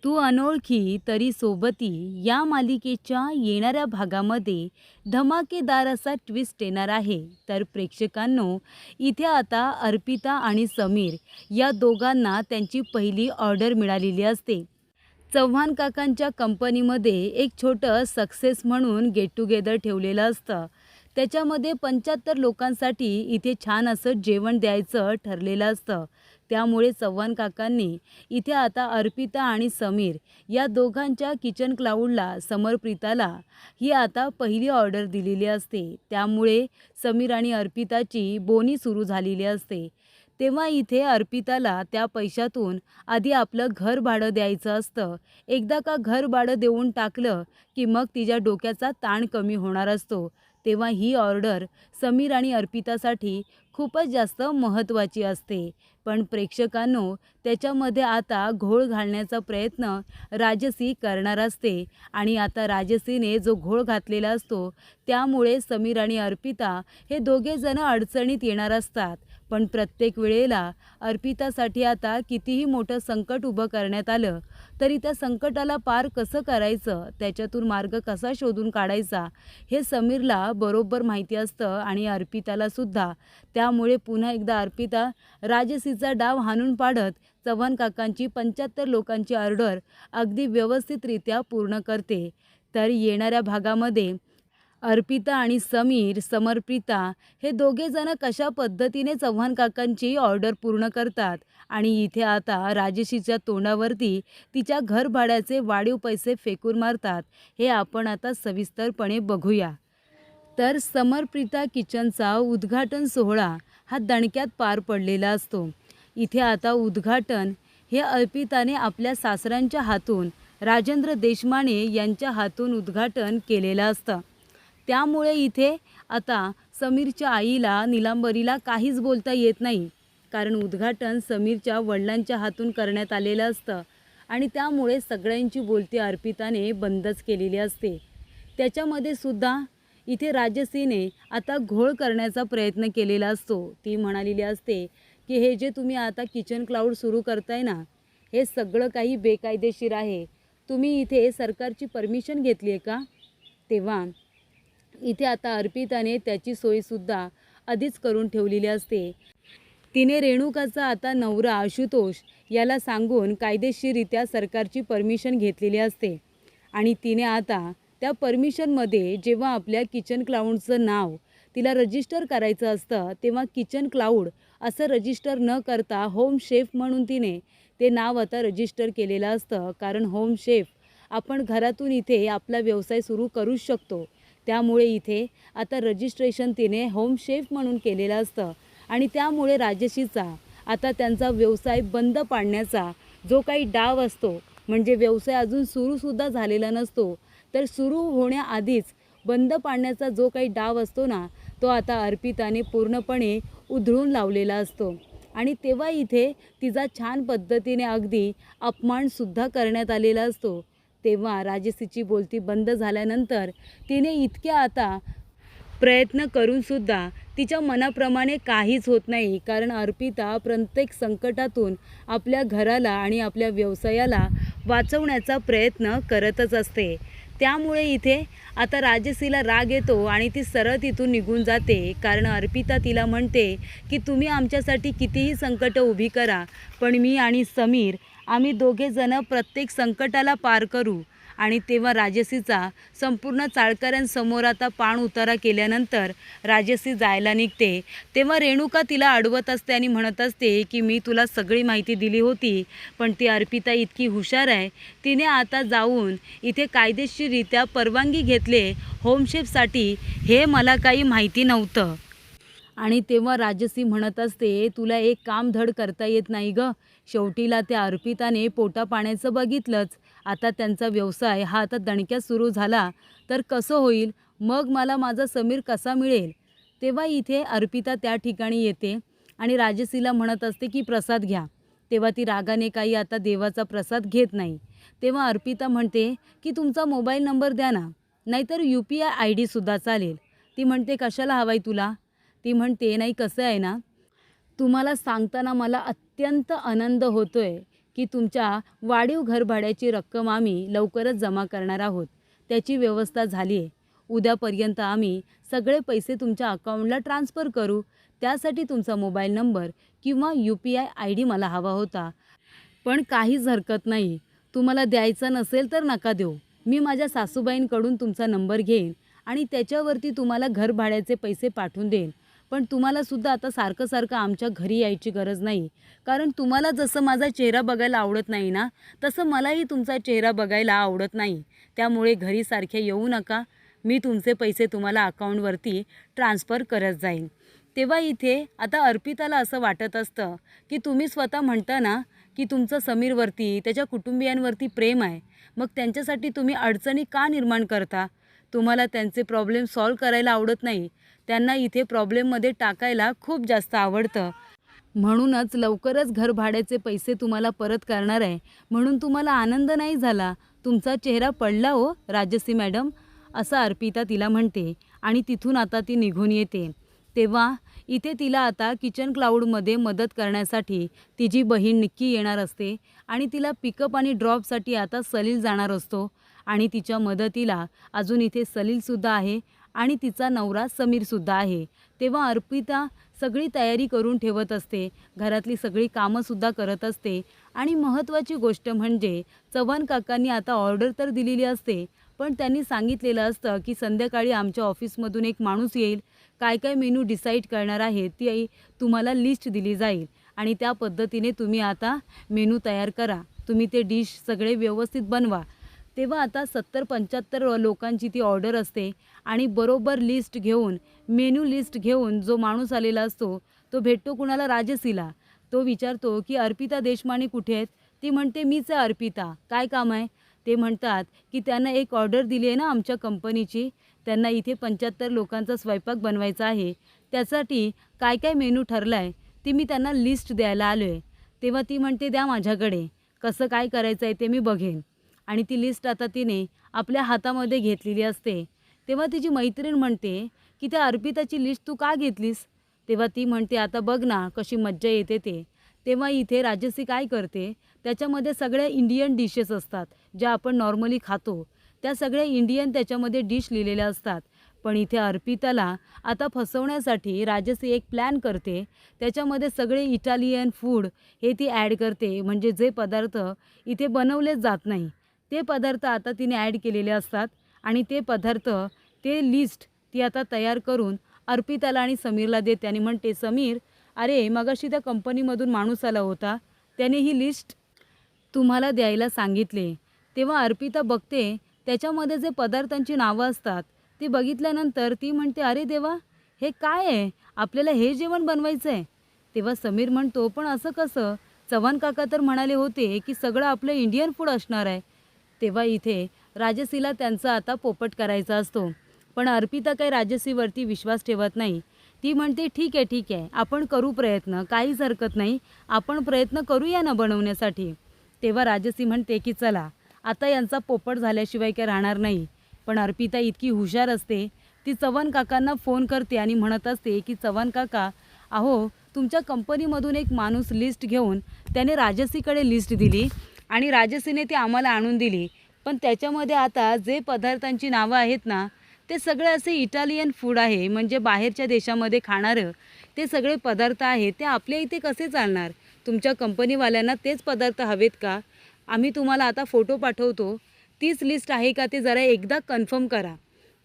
तू अनोळखी तरी सोबती या मालिकेच्या येणाऱ्या भागामध्ये धमाकेदार असा ट्विस्ट येणार आहे. तर प्रेक्षकांनो, इथे आता अर्पिता आणि समीर या दोघांना त्यांची पहिली ऑर्डर मिळालेली असते. चव्हाण काकांच्या कंपनीमध्ये एक छोटं सक्सेस म्हणून गेट टुगेदर ठेवलेलं असतं. त्याच्यामध्ये 75 लोकांसाठी इथे छान असं जेवण द्यायचं ठरलेलं असतं. त्यामुळे चव्हाण काकांनी इथे आता अर्पिता आणि समीर या दोघांच्या किचन क्लाउडला समर्पिताला ही आता पहिली ऑर्डर दिलेली असते. त्यामुळे समीर आणि अर्पिताची बोनी सुरू झालेली असते. तेव्हा इथे अर्पिताला त्या पैशातून आधी आपलं घर भाडं द्यायचं असतं. एकदा का घर भाडं देऊन टाकलं की मग तिच्या डोक्याचा ताण कमी होणार असतो. तेव्हा ही ऑर्डर समीर आणि अर्पितासाठी खूपच जास्त महत्त्वाची असते. पण प्रेक्षकांनो, त्याच्यामध्ये आता घोळ घालण्याचा प्रयत्न राजसी करणार असते आणि आता राजसीने जो घोळ घातलेला असतो त्यामुळे समीर आणि अर्पिता हे दोघेजण अडचणीत येणार असतात. पण प्रत्येक वेळेला अर्पितासाठी आता कितीही मोठं संकट उभं करण्यात आलं तरी त्या संकटाला पार कसं करायचं, त्याच्यातून मार्ग कसा शोधून काढायचा हे समीरला बरोबर माहिती असतं आणि अर्पितालासुद्धा. त्यामुळे पुन्हा एकदा अर्पिता राजसीचा डाव हाणून पाडत चव्हाण काकांची 75 लोकांची ऑर्डर अगदी व्यवस्थितरित्या पूर्ण करते. तर येणाऱ्या भागामध्ये अर्पिता आणि समीर, समर्पिता हे दोघेजण कशा पद्धतीने चव्हाण काकांची ऑर्डर पूर्ण करतात आणि इथे आता राजेशीच्या तोंडावरती तिच्या घर भाड्याचे वाढीव पैसे फेकून मारतात, हे आपण आता सविस्तरपणे बघूया. तर समर्पिता किचनचा उद्घाटन सोहळा हा दणक्यात पार पडलेला असतो. इथे आता उद्घाटन हे अर्पिताने आपल्या सासऱ्यांच्या हातून, राजेंद्र देशमाने यांच्या हातून उद्घाटन केलेलं असतं. त्यामुळे इथे आता समीरच्या आईला, नीलांबरीला काहीच बोलता येत नाही. कारण उद्घाटन समीरच्या वडिलांच्या हातून करण्यात आलेलं असतं आणि त्यामुळे सगळ्यांची बोलती अर्पिताने बंदच केलेली असते. त्याच्यामध्ये सुद्धा इथे राजसीने आता घोळ करण्याचा प्रयत्न केलेला असतो. ती म्हणालेली असते की हे जे तुम्ही आता किचन क्लाउड सुरू करताय ना, हे सगळं काही बेकायदेशीर आहे. तुम्ही इथे सरकारची परमिशन घेतली आहे का? तेव्हा इथे आता अर्पिताने त्याची सोयीसुद्धा आधीच करून ठेवलेली असते. तिने रेणुकाचा आता नवरा आशुतोष याला सांगून कायदेशीररित्या सरकारची परमिशन घेतलेली असते आणि तिने आता त्या परमिशनमध्ये जेव्हा आपल्या किचन क्लाउडचं नाव तिला रजिस्टर करायचं असतं तेव्हा किचन क्लाउड असं रजिस्टर न करता होम शेफ म्हणून तिने ते नाव आता रजिस्टर केलेलं असतं. कारण होम शेफ आपण घरातून इथे आपला व्यवसाय सुरू करूच शकतो. त्यामुळे इथे आता रजिस्ट्रेशन तिने होम शेफ म्हणून केलेलं असतं आणि त्यामुळे राजशीचा आता त्यांचा व्यवसाय बंद पाडण्याचा जो काही डाव असतो, म्हणजे व्यवसाय अजून सुरूसुद्धा झालेला नसतो तर सुरू होण्याआधीच बंद पाडण्याचा जो काही डाव असतो ना, तो आता अर्पिताने पूर्णपणे उधळून लावलेला असतो आणि तेव्हा इथे तिचा छान पद्धतीने अगदी अपमानसुद्धा करण्यात आलेला असतो. तेव्हा राजसीची बोलती बंद झाल्यानंतर तिने इतक्या आता प्रयत्न करूनसुद्धा तिच्या मनाप्रमाणे काहीच होत नाही. कारण अर्पिता प्रत्येक संकटातून आपल्या घराला आणि आपल्या व्यवसायाला वाचवण्याचा प्रयत्न करतच असते. त्यामुळे इथे आता राजसीला राग येतो आणि ती सरळ तिथून निघून जाते. कारण अर्पिता तिला म्हणते की तुम्ही आमच्यासाठी कितीही संकटं उभी करा, पण मी आणि समीर आम्ही दोघेजणं प्रत्येक संकटाला पार करू. आणि तेव्हा राजसीचा संपूर्ण चाळकऱ्यांसमोर आता पाण उतारा केल्यानंतर राजसी जायला निघते. तेव्हा रेणुका तिला अडवत असते आणि म्हणत असते की मी तुला सगळी माहिती दिली होती, पण ती अर्पिता इतकी हुशार आहे, तिने आता जाऊन इथे कायदेशीररित्या परवानगी घेतले होम शेफसाठी, हे मला काही माहिती नव्हतं. आणि तेव्हा राजसी म्हणत असते तुला एक काम धड करता येत नाही गं. शेवटीला त्या अर्पिताने पोटापाण्याचं बघितलंच. आता त्यांचा व्यवसाय हा आता दणक्यात सुरू झाला तर कसं होईल, मग मला माझा समीर कसा मिळेल? तेव्हा इथे अर्पिता त्या ठिकाणी येते आणि राजसीला म्हणत असते की प्रसाद घ्या. तेव्हा ती रागाने काही आता देवाचा प्रसाद घेत नाही. तेव्हा अर्पिता म्हणते की तुमचा मोबाईल नंबर द्या ना, नाहीतर UPI ID सुद्धा चालेल. ती म्हणते कशाला हवाय तुला? ती म्हणते नाही कसं आहे ना, तुम्हाला सांगताना मला अत्यंत आनंद होतोय की तुमच्या वाढीव घरभाड्याची रक्कम आम्ही लवकरच जमा करणार आहोत. त्याची व्यवस्था झाली आहे. उद्यापर्यंत आम्ही सगळे पैसे तुमच्या अकाउंटला ट्रान्सफर करू. त्यासाठी तुमचा मोबाईल नंबर किंवा UPI ID मला हवा होता. पण काहीच हरकत नाही. तुम्हाला द्यायचा नसेल तर नका देऊ. मी माझ्या सासूबाईंकडून तुमचा नंबर घेईन आणि त्याच्यावरती तुम्हाला घरभाड्याचे पैसे पाठवून देईन. पण तुम्हालासुद्धा आता सारखं आमच्या घरी यायची गरज नाही. कारण तुम्हाला जसं माझा चेहरा बघायला आवडत नाही ना, तसं मलाही तुमचा चेहरा बघायला आवडत नाही. त्यामुळे घरी सारखे येऊ नका. मी तुमचे पैसे तुम्हाला अकाउंटवरती ट्रान्सफर करत जाईन. तेव्हा इथे आता अर्पिताला असं वाटत असतं की तुम्ही स्वतः म्हणता ना की तुमचं समीरवरती, त्याच्या कुटुंबियांवरती प्रेम आहे. मग त्यांच्यासाठी तुम्ही अडचणी का निर्माण करता? तुम्हाला त्यांचे प्रॉब्लेम सॉल्व्ह करायला आवडत नाही. त्यांना इथे प्रॉब्लेममध्ये टाकायला खूप जास्त आवडतं. म्हणूनच लवकरच घरभाड्याचे पैसे तुम्हाला परत करणार आहे. म्हणून तुम्हाला आनंद नाही झाला. तुमचा चेहरा पडला हो राजश्री मॅडम, असं अर्पिता तिला म्हणते आणि तिथून आता ती निघून येते. तेव्हा इथे तिला आता किचन क्लाउडमध्ये मदत करण्यासाठी तिची बहीण निक्की येणार असते आणि तिला पिकअप आणि ड्रॉपसाठी आता सलील जाणार असतो आणि तिच्या मदतीला अजून इथे सलीलसुद्धा आहे आणि तिचा नवरा समीरसुद्धा आहे. तेव्हा अर्पिता सगळी तयारी करून ठेवत असते, घरातली सगळी कामंसुद्धा करत असते आणि महत्त्वाची गोष्ट म्हणजे चव्हाण काकांनी आता ऑर्डर तर दिलेली असते, पण त्यांनी सांगितलेलं असतं की संध्याकाळी आमच्या ऑफिसमधून एक माणूस येईल, काय काय मेनू डिसाईड करणार आहे ती तुम्हाला लिस्ट दिली जाईल आणि त्या पद्धतीने तुम्ही आता मेनू तयार करा. तुम्ही ते डिश सगळे व्यवस्थित बनवा. तेव्हा आता 70-75 लोकांची ती ऑर्डर असते आणि बरोबर लिस्ट घेऊन, मेनू लिस्ट घेऊन जो माणूस आलेला असतो तो भेटतो कुणाला? राजसीला. तो विचारतो की अर्पिता देशमाने कुठे आहेत? ती म्हणते मीच आहे अर्पिता, काय काम आहे? ते म्हणतात की त्यांना एक ऑर्डर दिली आहे ना आमच्या कंपनीची, त्यांना इथे 75 लोकांचा स्वयंपाक बनवायचा आहे. त्यासाठी काय काय मेनू ठरला आहे ती मी त्यांना लिस्ट द्यायला आलो आहे. तेव्हा ती म्हणते द्या माझ्याकडे, कसं काय करायचं आहे ते मी बघेन. आणि ती लिस्ट आता तिने आपल्या हातामध्ये घेतलेली असते. तेव्हा तिची मैत्रीण म्हणते की त्या अर्पिताची लिस्ट तू का घेतलीस? तेव्हा ती म्हणते आता बघ ना कशी मज्जा येते ते. तेव्हा इथे राजश्री काय करते, त्याच्यामध्ये सगळ्या इंडियन डिशेस असतात ज्या आपण नॉर्मली खातो. त्या सगळ्या इंडियन त्याच्यामध्ये डिश लिहिलेल्या असतात. पण इथे अर्पिताला आता फसवण्यासाठी राजश्री एक प्लॅन करते. त्याच्यामध्ये सगळे इटालियन फूड हे ती ॲड करते, म्हणजे जे पदार्थ इथे बनवलेच जात नाही ते पदार्थ आता तिने ॲड केलेले असतात आणि ते पदार्थ, ते लिस्ट ती आता तयार करून अर्पिताला आणि समीरला देते आणि म्हणते समीर, अरे मगाशी त्या कंपनीमधून माणूस आला होता, त्याने ही लिस्ट तुम्हाला द्यायला सांगितले. तेव्हा अर्पिता बघते त्याच्यामध्ये जे पदार्थांची नावं असतात ती बघितल्यानंतर ती म्हणते अरे देवा, हे काय आहे? आपल्याला हे जेवण बनवायचं आहे? तेव्हा समीर म्हणतो पण असं कसं? चव्हाण काका तर म्हणाले होते की सगळं आपलं इंडियन फूड असणार आहे. तेव्हा इथे राजश्रीला त्यांचा आता पोपट करायचा असतो. पण अर्पिता काही राजश्रीवरती विश्वास ठेवत नाही. ती म्हणते ठीक आहे, आपण करू प्रयत्न, काहीच हरकत नाही, आपण प्रयत्न करूया ना बनवण्यासाठी. तेव्हा राजश्री म्हणते की चला आता यांचा पोपट झाल्याशिवाय काय राहणार नाही. पण अर्पिता इतकी हुशार असते, ती चव्हाण काकांना फोन करते आणि म्हणत असते की चव्हाण काका, अहो तुमच्या कंपनीमधून एक माणूस लिस्ट घेऊन त्याने राजश्रीकडे लिस्ट दिली आणि राजश्रीने ती आम्हाला आणून दिली. पण त्याच्यामध्ये आता जे पदार्थांची नावं आहेत ना ते सगळे असे इटालियन फूड आहे, म्हणजे बाहेरच्या देशामध्ये खाणारं ते सगळे पदार्थ आहेत. ते आपल्या इथे कसे चालणार? तुमच्या कंपनीवाल्यांना तेच पदार्थ हवेत का? आम्ही तुम्हाला आता फोटो पाठवतो, तीच लिस्ट आहे का ते जरा एकदा कन्फर्म करा.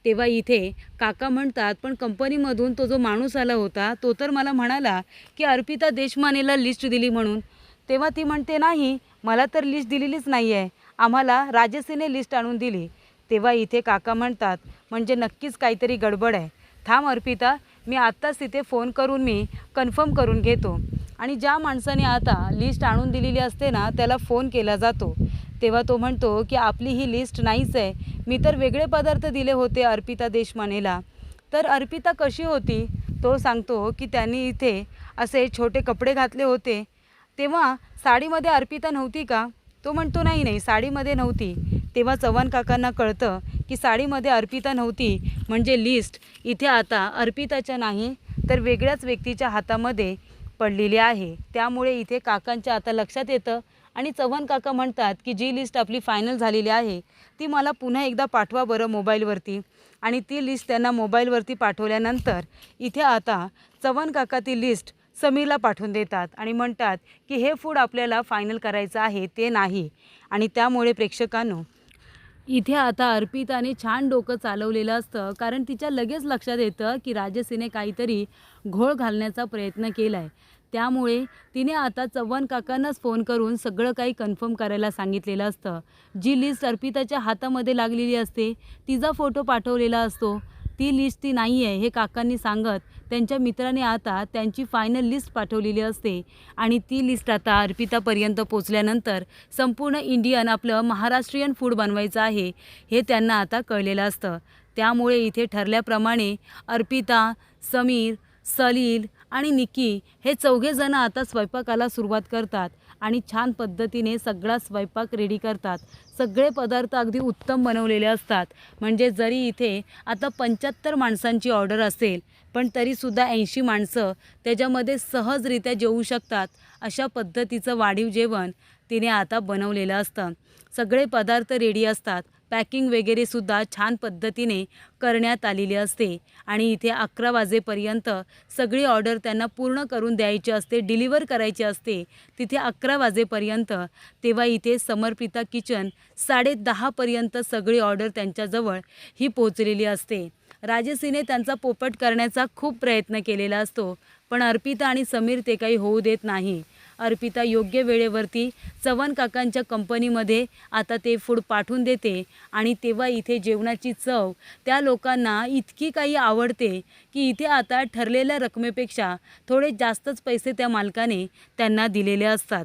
तेव्हा इथे काका म्हणतात पण कंपनीमधून तो जो माणूस आला होता तो तर मला म्हणाला की अर्पिता देशमानेला लिस्ट दिली म्हणून. तेव्हा ती म्हणते नाही, मला तर लिस्ट दिलेलीच नाही आहे, आम्हाला राजश्रीने लिस्ट आणून दिली. तेव्हा इथे काका म्हणतात म्हणजे नक्कीच काहीतरी गडबड आहे. थांब अर्पिता, मी आत्ताच तिथे फोन करून मी कन्फर्म करून घेतो. आणि ज्या माणसाने आता लिस्ट आणून दिलेली असते ना त्याला फोन केला जातो. तेव्हा तो म्हणतो की आपली ही लिस्ट नाहीच आहे, मी तर वेगळे पदार्थ दिले होते अर्पिता देशमानेला. तर अर्पिता कशी होती? तो सांगतो की त्यांनी इथे असे छोटे कपडे घातले होते. तेव्हा साडीमध्ये अर्पिता नव्हती का? तो म्हणतो नाही, साडीमध्ये नव्हती. तेव्हा चव्हाण काकांना कळतं की साडीमध्ये अर्पिता नव्हती, म्हणजे लिस्ट इथे आता अर्पिताच्या नाही तर वेगळ्याच व्यक्तीच्या हातामध्ये पडलेली आहे. त्यामुळे इथे काकांच्या आता लक्षात येतं आणि चव्हाण काका म्हणतात की जी लिस्ट आपली फायनल झालेली आहे ती मला पुन्हा एकदा पाठवा बरं मोबाईलवरती. आणि ती लिस्ट त्यांना मोबाईलवरती पाठवल्यानंतर इथे आता चव्हाण काका ती लिस्ट समीरला पाठवून देतात आणि म्हणतात की हे फूड आपल्याला फायनल करायचं आहे ते नाही. आणि त्यामुळे प्रेक्षकांनो इथे आता अर्पिताने छान डोकं चालवलेलं असतं, कारण तिच्या लगेच लक्षात येतं की राजसीने काहीतरी घोळ घालण्याचा प्रयत्न केला आहे. त्यामुळे तिने आता चव्हाण काकांनाच फोन करून सगळं काही कन्फर्म करायला सांगितलेलं असतं. जी लिस्ट अर्पिताच्या हातामध्ये लागलेली असते, तिचा फोटो पाठवलेला असतो, ती लिस्ट ती नाही आहे हे काकांनी सांगत त्यांच्या मित्राने आता त्यांची फायनल लिस्ट पाठवलेली असते. आणि ती लिस्ट आता अर्पितापर्यंत पोचल्यानंतर संपूर्ण इंडियन आपलं महाराष्ट्रीयन फूड बनवायचं आहे हे त्यांना आता कळलेलं असतं. त्यामुळे इथे ठरल्याप्रमाणे अर्पिता, समीर, सलील आणि निकी हे चौघेजणं आता स्वयंपाकाला सुरुवात करतात आणि छान पद्धतीने सगळा स्वयंपाक रेडी करतात. सगळे पदार्थ अगदी उत्तम बनवलेले असतात. म्हणजे जरी इथे आता 75 माणसांची ऑर्डर असेल पण तरीसुद्धा 80 माणसं त्याच्यामध्ये सहजरित्या जेवू शकतात अशा पद्धतीचं वाढीव जेवण तिने आता बनवलेलं असतं. सगळे पदार्थ रेडी असतात. पॅकिंग वगैरेसुद्धा छान पद्धतीने करण्यात आलेली असते. आणि इथे 11 वाजेपर्यंत सगळी ऑर्डर त्यांना पूर्ण करून द्यायची असते, डिलिव्हर करायची असते तिथे 11 वाजेपर्यंत. तेव्हा इथे समर्पिता किचन 10:30पर्यंत सगळी ऑर्डर त्यांच्याजवळ ही पोचलेली असते. राजसीने त्यांचा पोपट करण्याचा खूप प्रयत्न केलेला असतो, पण अर्पिता आणि समीर ते काही होऊ देत नाही. अर्पिता योग्य वेळेवरती चव्हाण काकांच्या कंपनीमध्ये आता ते फूड पाठवून देते. आणि तेव्हा इथे जेवणाची चव त्या लोकांना इतकी काही आवडते की इथे आता ठरलेल्या रकमेपेक्षा थोडे जास्तच पैसे त्या मालकाने त्यांना दिलेले असतात.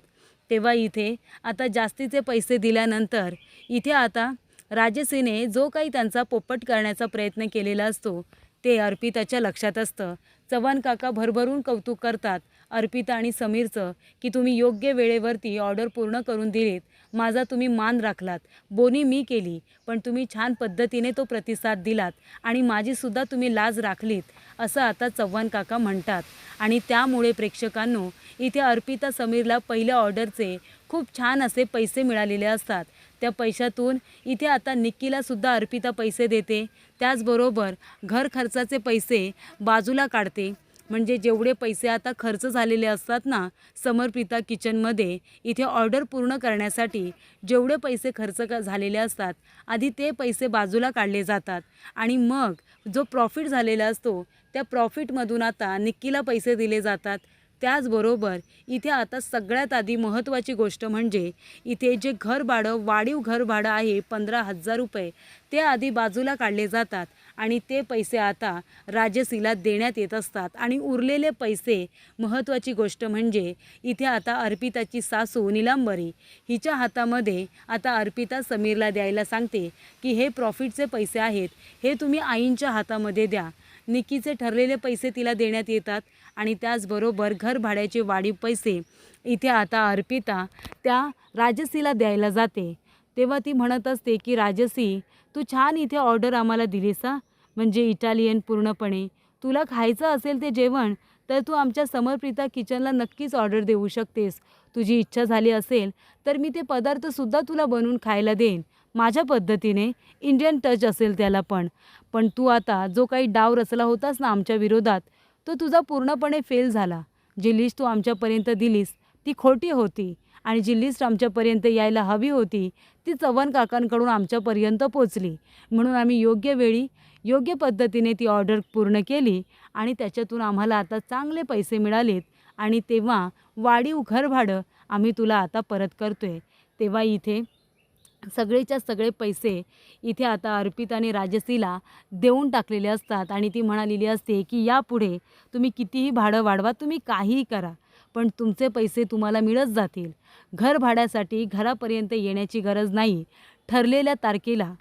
तेव्हा इथे आता जास्तीचे पैसे दिल्यानंतर इथे आता राजसीने जो काही त्यांचा पोपट करण्याचा प्रयत्न केलेला असतो ते अर्पिताच्या लक्षात असतं. चव्हाण काका भरभरून कौतुक करतात अर्पिता आणि समीरचं की तुम्ही योग्य वेळेवरती ऑर्डर पूर्ण करून दिलीत, माझा तुम्ही मान राखलात, बोनी मी केली पण तुम्ही छान पद्धतीने तो प्रतिसाद दिलात आणि माझीसुद्धा तुम्ही लाज राखलीत असं आता चव्हाण काका म्हणतात. आणि त्यामुळे प्रेक्षकांनो इथे अर्पिता समीरला पहिल्या ऑर्डरचे खूप छान असे पैसे मिळालेले असतात. त्या पैशातून इथे आता निक्कीलासुद्धा अर्पिता पैसे देते. त्याचबरोबर घर खर्चाचे पैसे बाजूला काढते. म्हणजे जेवढे पैसे आता खर्च झालेले असतात ना समर्पिता किचनमध्ये इथे ऑर्डर पूर्ण करण्यासाठी जेवढे पैसे खर्च झालेले असतात आधी ते पैसे बाजूला काढले जातात. आणि मग जो प्रॉफिट झालेला असतो त्या प्रॉफिटमधून आता निक्कीला पैसे दिले जातात. त्याचबरोबर इथे आता सगळ्यात आधी महत्त्वाची गोष्ट म्हणजे इथे जे घर भाडं वाढीव घर भाडं आहे 15,000 रुपये ते आधी बाजूला काढले जातात आणि ते पैसे आता राजसीला देण्यात येत असतात. आणि उरलेले पैसे महत्त्वाची गोष्ट म्हणजे इथे आता अर्पिताची सासू निलांबरी हिच्या हातामध्ये आता अर्पिता समीरला द्यायला सांगते की हे प्रॉफिटचे पैसे आहेत, हे तुम्ही आईंच्या हातामध्ये द्या. निकीचे ठरलेले पैसे तिला देण्यात येतात आणि त्याचबरोबर घर भाड्याचे वाढीव पैसे इथे आता अर्पिता त्या राजसीला द्यायला जाते. तेव्हा ती म्हणत असते की राजसी तू छान इथे ऑर्डर आम्हाला दिलीस हा, म्हणजे इटालियन पूर्णपणे. तुला खायचं असेल ते जेवण तर तू आमच्या समर्पिता किचनला नक्कीच ऑर्डर देऊ शकतेस. तुझी इच्छा झाली असेल तर मी ते पदार्थसुद्धा तुला बनवून खायला देईन माझ्या पद्धतीने, इंडियन टच असेल त्याला. पण तू आता जो काही डाव रचला होतास ना आमच्या विरोधात तो तुझा पूर्णपणे फेल झाला. जी लिस्ट तू आमच्यापर्यंत दिलीस ती खोटी होती आणि जी लिस्ट आमच्यापर्यंत यायला हवी होती ती चव्हाण काकांकडून आमच्यापर्यंत पोचली. म्हणून आम्ही योग्य वेळी योग्य पद्धतीने ती ऑर्डर पूर्ण केली आणि त्याच्यातून आम्हाला आता चांगले पैसे मिळालेत आणि तेव्हा वाढीव घर भाडं आम्ही तुला आता परत करतोय. तेव्हा इथे सगळेच्या सगळे पैसे इथे आता अर्पिताने राजसीला देऊन टाकलेले असतात आणि ती म्हणालेली असते की यापुढे तुम्ही कितीही भाडं वाढवा, तुम्ही काहीही करा, पण तुमचे पैसे तुम्हाला मिळत जातील. घर भाड्यासाठी घरापर्यंत येण्याची गरज नाही. ठरलेल्या तारखेला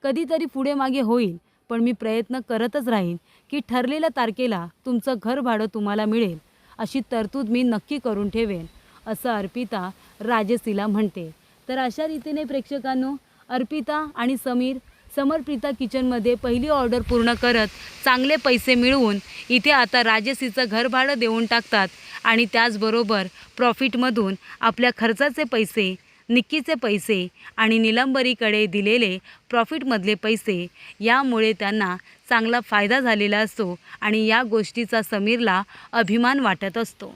कधीतरी पुढे मागे होईल पण मी प्रयत्न करतच राहीन की ठरलेल्या तारखेला तुमचं घर भाडं तुम्हाला मिळेल अशी तरतूद मी नक्की करून ठेवेन असं अर्पिता राजसीला म्हणते. तर अशा रीतीने प्रेक्षकांनो अर्पिता आणि समीर समर्पिता किचनमध्ये पहिली ऑर्डर पूर्ण करत चांगले पैसे मिळवून इथे आता राजसीचं घरभाडं देऊन टाकतात आणि त्याचबरोबर प्रॉफिटमधून आपल्या खर्चाचे पैसे, निक्कीचे पैसे आणि निलंबरीकडे दिलेले प्रॉफिटमधले पैसे यामुळे त्यांना चांगला फायदा झालेला असतो आणि या गोष्टीचा समीरला अभिमान वाटत असतो.